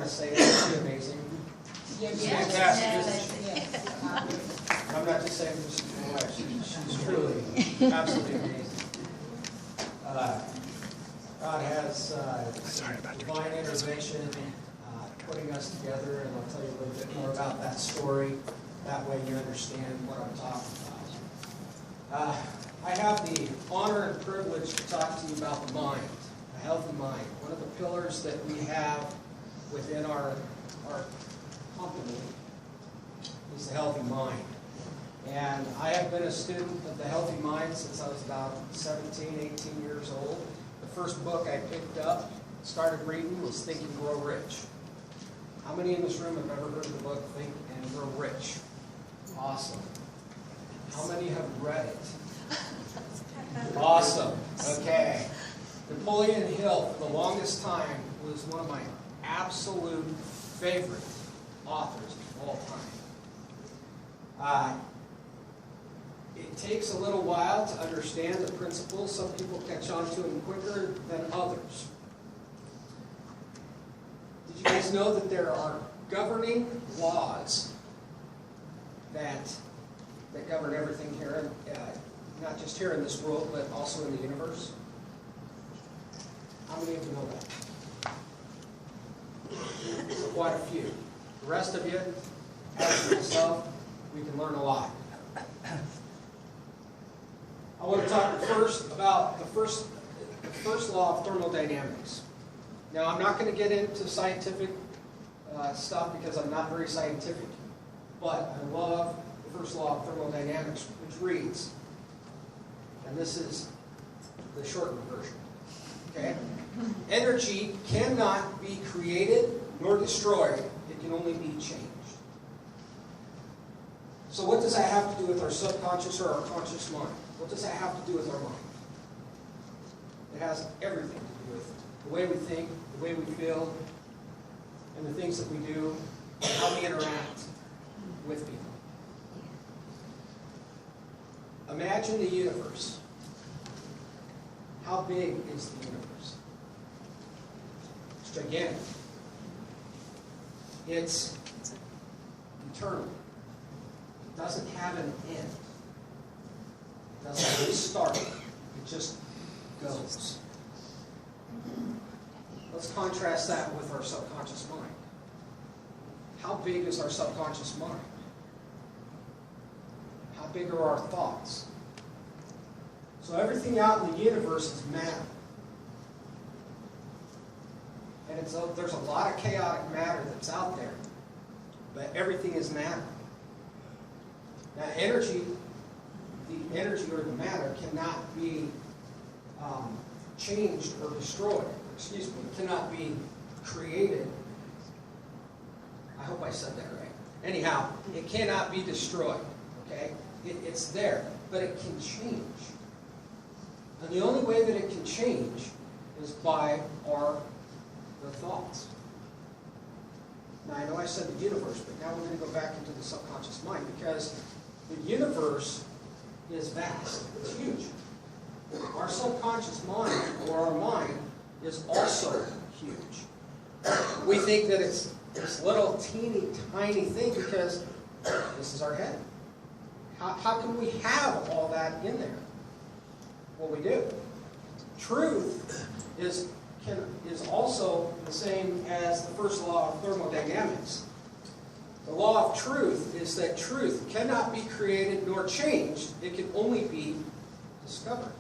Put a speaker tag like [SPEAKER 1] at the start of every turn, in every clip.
[SPEAKER 1] say is she amazing?
[SPEAKER 2] Yes.
[SPEAKER 1] Fantastic. I'm not just saying this is my wife. She's truly, absolutely amazing. God has divine intervention, putting us together, and I'll tell you a little bit more about that story. That way you understand what I'm talking about. I have the honor and privilege to talk to you about the mind, a healthy mind. One of the pillars that we have within our company is the healthy mind. And I have been a student of the healthy mind since I was about 17, 18 years old. The first book I picked up, started reading, was Think and Grow Rich. How many in this room have ever heard of the book Think and Grow Rich? Awesome. How many have read it? Awesome. Okay. Napoleon Hill, for the longest time, was one of my absolute favorite authors of all time. It takes a little while to understand the principles. Some people catch on to them quicker than others. Did you guys know that there are governing laws that govern everything here, not just here in this world, but also in the universe? How many of you know that? So quite a few. The rest of you, as myself, we can learn a lot. I want to talk first about the first law of thermodynamics. Now, I'm not going to get into scientific stuff because I'm not very scientific, but I love the first law of thermodynamics, which reads, and this is the shortened version, okay? Energy cannot be created nor destroyed. It can only be changed. So what does that have to do with our subconscious or our conscious mind? What does that have to do with our mind? It has everything to do with the way we think, the way we feel, and the things that we do, and how we interact with people. Imagine the universe. How big is the universe? It's gigantic. It's eternal. It doesn't have an end. It doesn't really start. It just goes. Let's contrast that with our subconscious mind. How big is our subconscious mind? How big are our thoughts? So everything out in the universe is matter. And there's a lot of chaotic matter that's out there. But everything is matter. Now energy, the energy or the matter cannot be changed or destroyed. Excuse me, cannot be created. I hope I said that right. Anyhow, it cannot be destroyed. Okay? It's there, but it can change. And the only way that it can change is by our thoughts. Now, I know I said the universe, but now we're going to go back into the subconscious mind, because the universe is vast. It's huge. Our subconscious mind, or our mind, is also huge. We think that it's this little teeny tiny thing because this is our head. How can we have all that in there? Well, we do. Truth is also the same as the first law of thermodynamics. The law of truth is that truth cannot be created nor changed. It can only be discovered.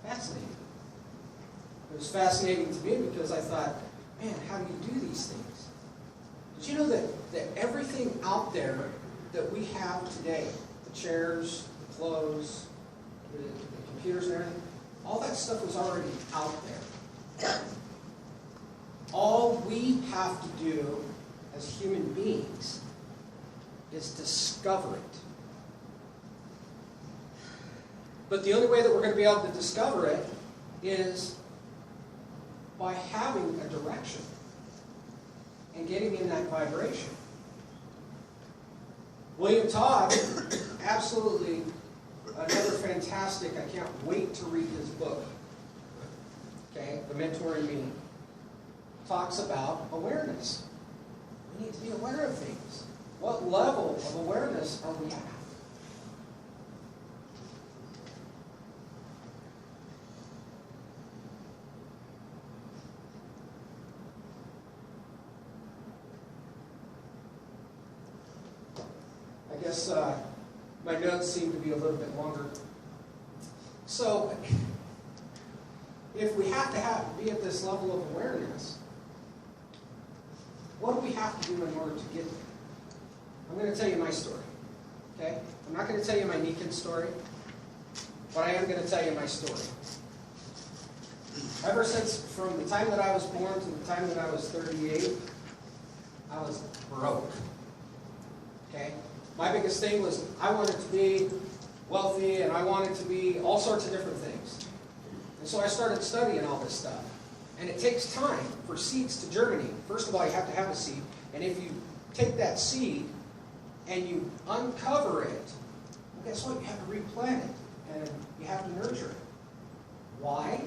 [SPEAKER 1] Fascinating. It was fascinating to me because I thought, man, how do you do these things? Did you know that everything out there that we have today, the chairs, the clothes, the computers and everything, all that stuff was already out there. All we have to do as human beings is discover it. But the only way that we're going to be able to discover it is by having a direction and getting in that vibration. William Todd, absolutely another fantastic, I can't wait to read his book. okay, the mentor in me, talks about awareness. We need to be aware of things. What level of awareness are we at? I guess my notes seem to be a little bit longer. So, if we have to be at this level of awareness, what do we have to do in order to get there? I'm going to tell you my story. Okay? I'm not going to tell you my Nikan story, but I am going to tell you my story. Ever since, from the time that I was born to the time that I was 38, I was broke. Okay? My biggest thing was I wanted to be wealthy and I wanted to be all sorts of different things. And so I started studying all this stuff. And it takes time for seeds to germinate. First of all, you have to have a seed. And if you take that seed and you uncover it, well, guess what? You have to replant it. And you have to nurture it. Why?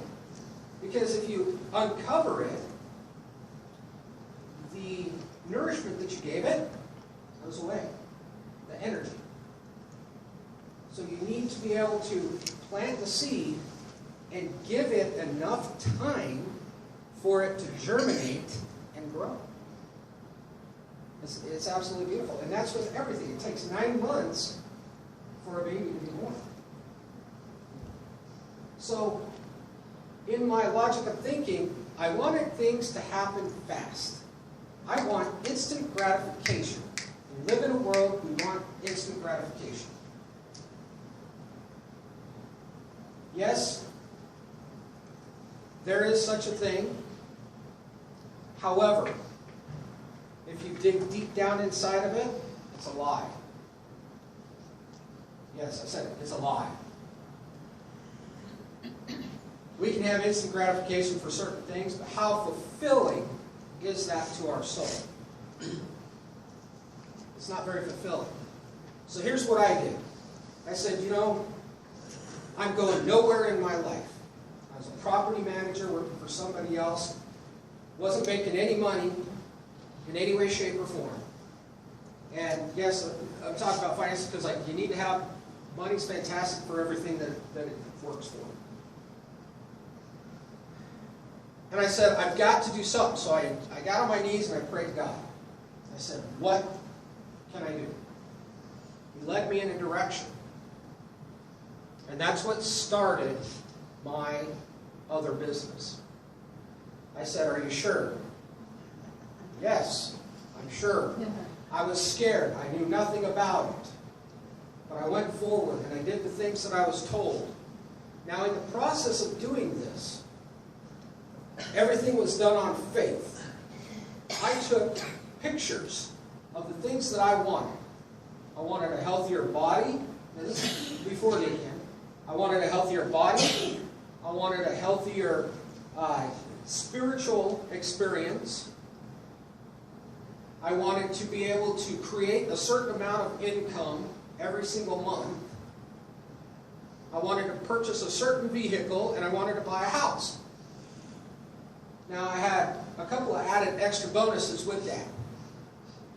[SPEAKER 1] Because if you uncover it, the nourishment that you gave it goes away. The energy. So you need to be able to plant the seed and give it enough time for it to germinate and grow. It's absolutely beautiful. And that's with everything. It takes 9 months for a baby to be born. So, in my logic of thinking, I wanted things to happen fast. I want instant gratification. We live in a world, we want instant gratification. Yes, there is such a thing. However, if you dig deep down inside of it, it's a lie. Yes, I said it. It's a lie. We can have instant gratification for certain things, but how fulfilling is that to our soul? It's not very fulfilling. So here's what I did. I said, I'm going nowhere in my life. I was a property manager working for somebody else. Wasn't making any money in any way, shape, or form. And yes, I'm talking about finances because you need to have money's fantastic for everything that it works for. And I said, I've got to do something. So I got on my knees and I prayed to God. I said, what can I do? He led me in a direction. And that's what started my other business. I said, are you sure? Yes, I'm sure. I was scared. I knew nothing about it. But I went forward and I did the things that I was told. Now, in the process of doing this, everything was done on faith. I took pictures of the things that I wanted. I wanted a healthier body. This is before Nikan. I wanted a healthier body. I wanted a healthier spiritual experience. I wanted to be able to create a certain amount of income every single month. I wanted to purchase a certain vehicle, and I wanted to buy a house. Now, I had a couple of added extra bonuses with that.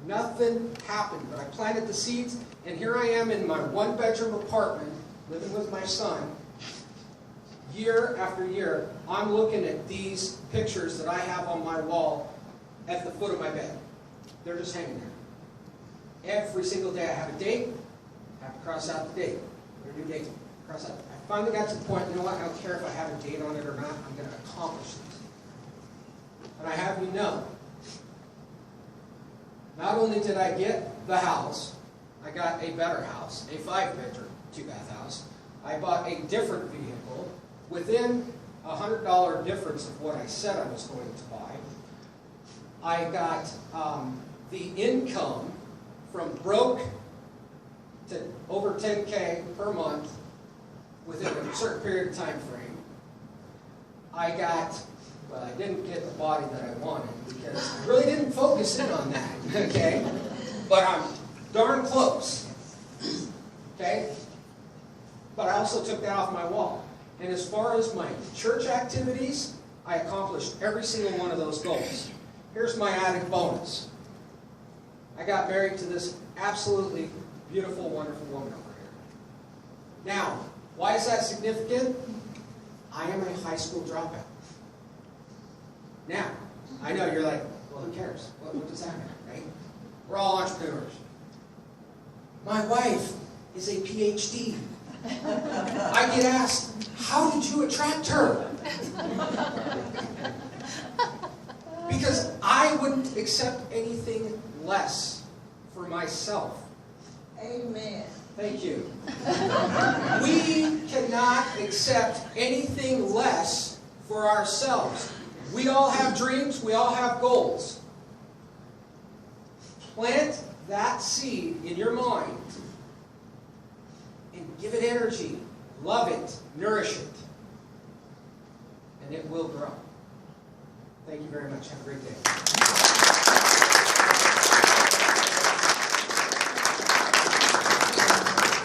[SPEAKER 1] Nothing happened, but I planted the seeds, and here I am in my one-bedroom apartment, living with my son. Year after year, I'm looking at these pictures that I have on my wall at the foot of my bed. They're just hanging there. Every single day I have a date, I have to cross out the date. There's a new date. Cross out. I finally got to the point, you know what, I don't care if I have a date on it or not, I'm going to accomplish this. And I have you know, not only did I get the house, I got a better house, a 5-bedroom, 2-bath house. I bought a different vehicle within a $100 difference of what I said I was going to buy. I got the income from broke to over $10K per month within a certain period of time frame. I didn't get the body that I wanted because I really didn't focus in on that, okay? But I'm darn close, okay? But I also took that off my wall. And as far as my church activities, I accomplished every single one of those goals. Here's my added bonus. I got married to this absolutely beautiful, wonderful woman over here. Now, why is that significant? I am a high school dropout. Now, I know you're like, well, who cares? What does that matter, right? We're all entrepreneurs. My wife is a PhD. I get asked, how did you attract her? Because I wouldn't accept anything less for myself.
[SPEAKER 2] Amen.
[SPEAKER 1] Thank you. We cannot accept anything less for ourselves. We all have dreams. We all have goals. Plant that seed in your mind and give it energy. Love it. Nourish it. And it will grow. Thank you very much. Have a great day.